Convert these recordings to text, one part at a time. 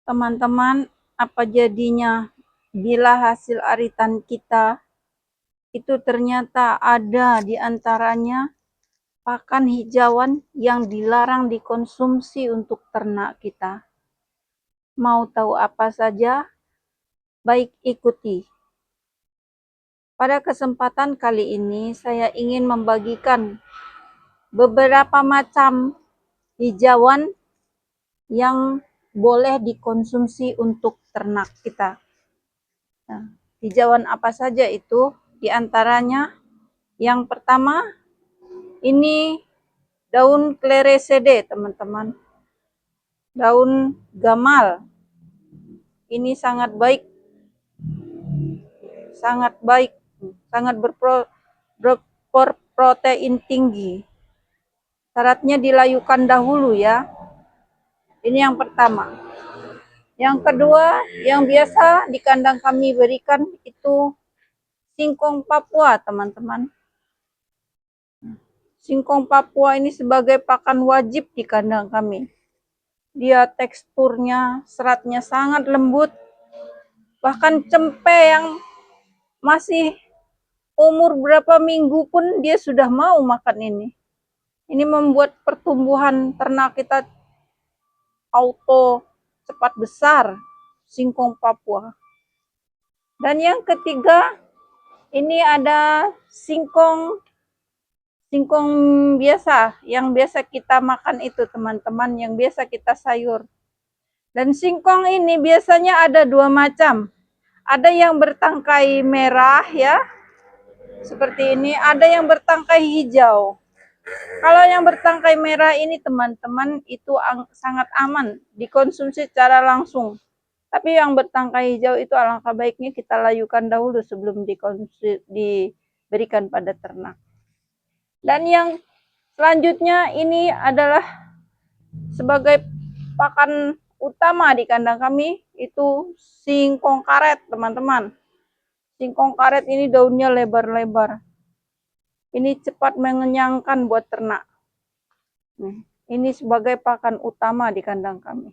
Teman-teman, apa jadinya bila hasil aritan kita itu ternyata ada di antaranya pakan hijauan yang dilarang dikonsumsi untuk ternak kita? Mau tahu apa saja? Baik, ikuti. Pada kesempatan kali ini saya ingin membagikan beberapa macam hijauan yang boleh dikonsumsi untuk ternak kita. Nah, hijauan apa saja itu? Di antaranya yang pertama, ini daun kleresede, teman-teman. Daun gamal. Ini sangat baik, sangat berprotein tinggi. Syaratnya dilayukan dahulu ya. Ini yang pertama. Yang kedua, yang biasa di kandang kami berikan itu singkong Papua, teman-teman. Singkong Papua ini sebagai pakan wajib di kandang kami. Dia teksturnya, seratnya sangat lembut. Bahkan cempe yang masih umur berapa minggu pun dia sudah mau makan ini. Ini membuat pertumbuhan ternak kita auto cepat besar, singkong Papua. Dan yang ketiga, ini ada singkong biasa, yang biasa kita makan itu, teman-teman, yang biasa kita sayur. Dan singkong ini biasanya ada dua macam. Ada yang bertangkai merah ya, seperti ini. Ada yang bertangkai hijau. Kalau yang bertangkai merah ini, teman-teman, itu sangat aman dikonsumsi secara langsung. Tapi yang bertangkai hijau itu alangkah baiknya kita layukan dahulu sebelum diberikan pada ternak. Dan yang selanjutnya ini adalah sebagai pakan utama di kandang kami, itu singkong karet, teman-teman. Singkong karet ini daunnya lebar-lebar. Ini cepat mengenyangkan buat ternak. Ini sebagai pakan utama di kandang kami.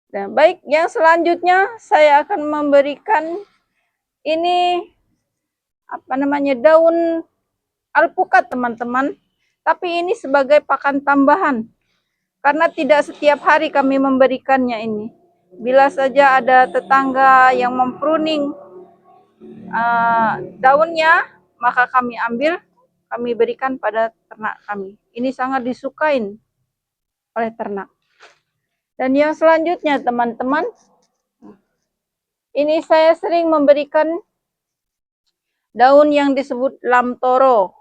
Dan baik, yang selanjutnya saya akan memberikan ini daun alpukat, teman-teman. Tapi ini sebagai pakan tambahan. Karena tidak setiap hari kami memberikannya ini. Bila saja ada tetangga yang mempruning daunnya, maka kami ambil, kami berikan pada ternak kami. Ini sangat disukai oleh ternak. Dan yang selanjutnya, teman-teman, ini saya sering memberikan daun yang disebut lamtoro,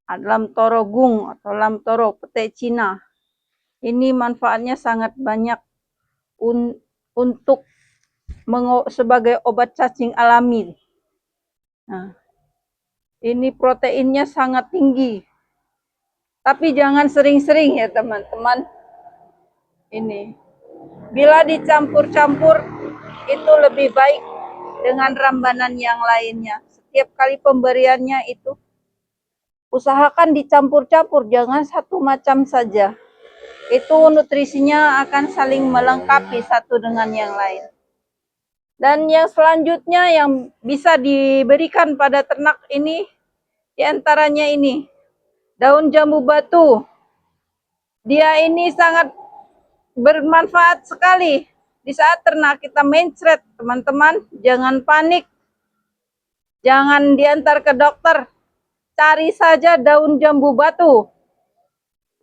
lamtoro gung atau lamtoro pete Cina. Ini manfaatnya sangat banyak untuk sebagai obat cacing alami. Nah, ini proteinnya sangat tinggi. Tapi jangan sering-sering ya, teman-teman. Ini bila dicampur-campur itu lebih baik dengan rambanan yang lainnya. Setiap kali pemberiannya itu usahakan dicampur-campur, jangan satu macam saja. Itu nutrisinya akan saling melengkapi satu dengan yang lain. Dan yang selanjutnya yang bisa diberikan pada ternak ini, diantaranya ini, daun jambu batu. Dia ini sangat bermanfaat sekali di saat ternak kita mencret, teman-teman. Jangan panik, jangan diantar ke dokter. Cari saja daun jambu batu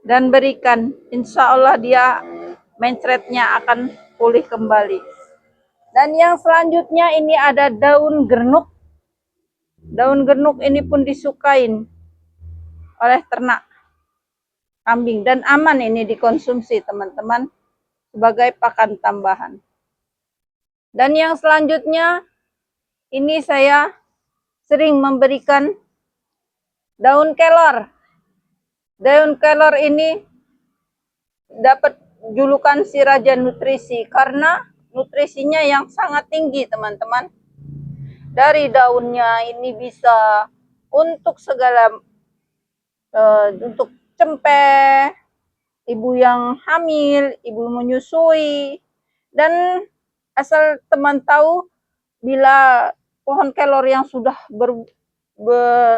dan berikan. Insya Allah dia mencretnya akan pulih kembali. Dan yang selanjutnya ini ada daun gernuk. Daun gernuk ini pun disukai oleh ternak kambing dan aman ini dikonsumsi, teman-teman, sebagai pakan tambahan. Dan yang selanjutnya ini saya sering memberikan daun kelor. Daun kelor ini dapat julukan si raja nutrisi karena nutrisinya yang sangat tinggi, teman-teman. Dari daunnya ini bisa untuk segala untuk cempe, ibu yang hamil, ibu menyusui, Dan asal teman tahu, bila pohon kelor yang sudah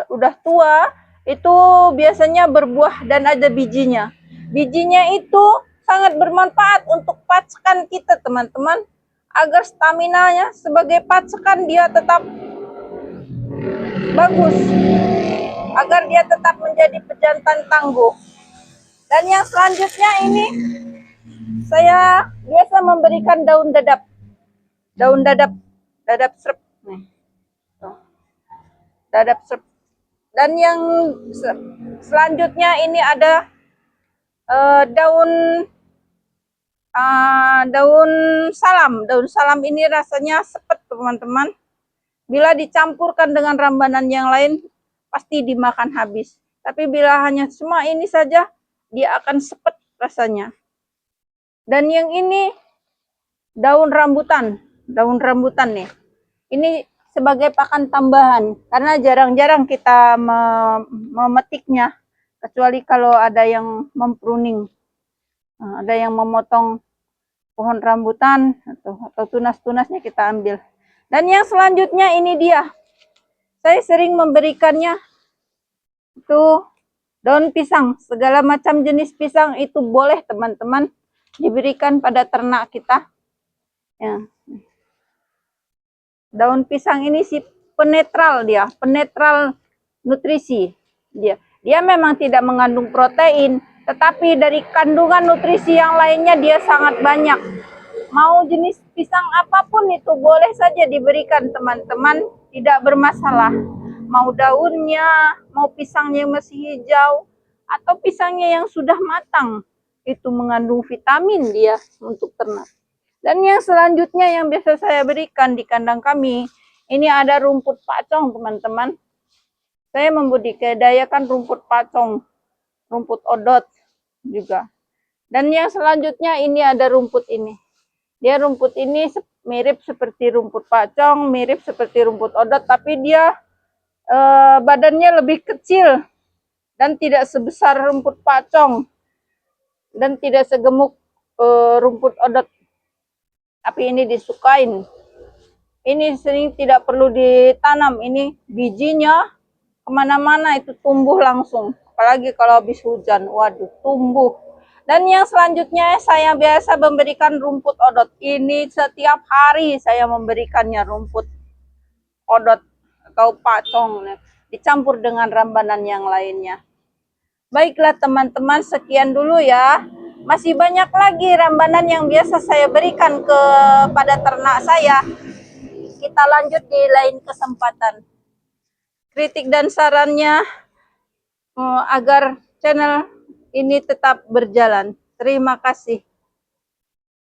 udah tua itu biasanya berbuah dan ada bijinya. Bijinya itu sangat bermanfaat untuk pacekan kita, teman-teman, agar stamina-nya sebagai pacekan dia tetap bagus, agar dia tetap menjadi pejantan tangguh. Dan yang selanjutnya ini saya biasa memberikan daun dadap. Daun dadap serep nih. Dadap serep. Dan yang selanjutnya ini ada daun salam. Daun salam ini rasanya sepet, teman-teman. Bila dicampurkan dengan rambanan yang lain pasti dimakan habis. Tapi bila hanya cuma ini saja, dia akan sepet rasanya. Dan yang ini daun rambutan nih. Ini sebagai pakan tambahan karena jarang-jarang kita memetiknya, kecuali kalau ada yang mempruning, ada yang memotong pohon rambutan atau tunas-tunasnya kita ambil. Dan yang selanjutnya ini dia, saya sering memberikannya itu daun pisang. Segala macam jenis pisang itu boleh, teman-teman, diberikan pada ternak kita ya. Daun pisang ini si penetral, dia penetral nutrisi. Dia memang tidak mengandung protein, tetapi dari kandungan nutrisi yang lainnya dia sangat banyak. Mau jenis pisang apapun itu boleh saja diberikan, teman-teman, tidak bermasalah. Mau daunnya, mau pisangnya yang masih hijau, atau pisangnya yang sudah matang, itu mengandung vitamin dia untuk ternak. Dan yang selanjutnya yang biasa saya berikan di kandang kami, ini ada rumput pacong, teman-teman. Saya membudidayakan rumput pacong, rumput odot juga. Dan yang selanjutnya ini ada rumput ini. Dia rumput ini mirip seperti rumput pacong, mirip seperti rumput odot, tapi dia badannya lebih kecil dan tidak sebesar rumput pacong dan tidak segemuk rumput odot. Tapi ini disukain. Ini sering tidak perlu ditanam. Ini bijinya kemana-mana itu tumbuh langsung. Apalagi kalau habis hujan. Waduh, tumbuh. Dan yang selanjutnya saya biasa memberikan rumput odot. Ini setiap hari saya memberikannya rumput odot atau pacong. Dicampur dengan rambanan yang lainnya. Baiklah teman-teman, sekian dulu ya. Masih banyak lagi rambanan yang biasa saya berikan kepada ternak saya. Kita lanjut di lain kesempatan. Kritik dan sarannya agar channel ini tetap berjalan. Terima kasih.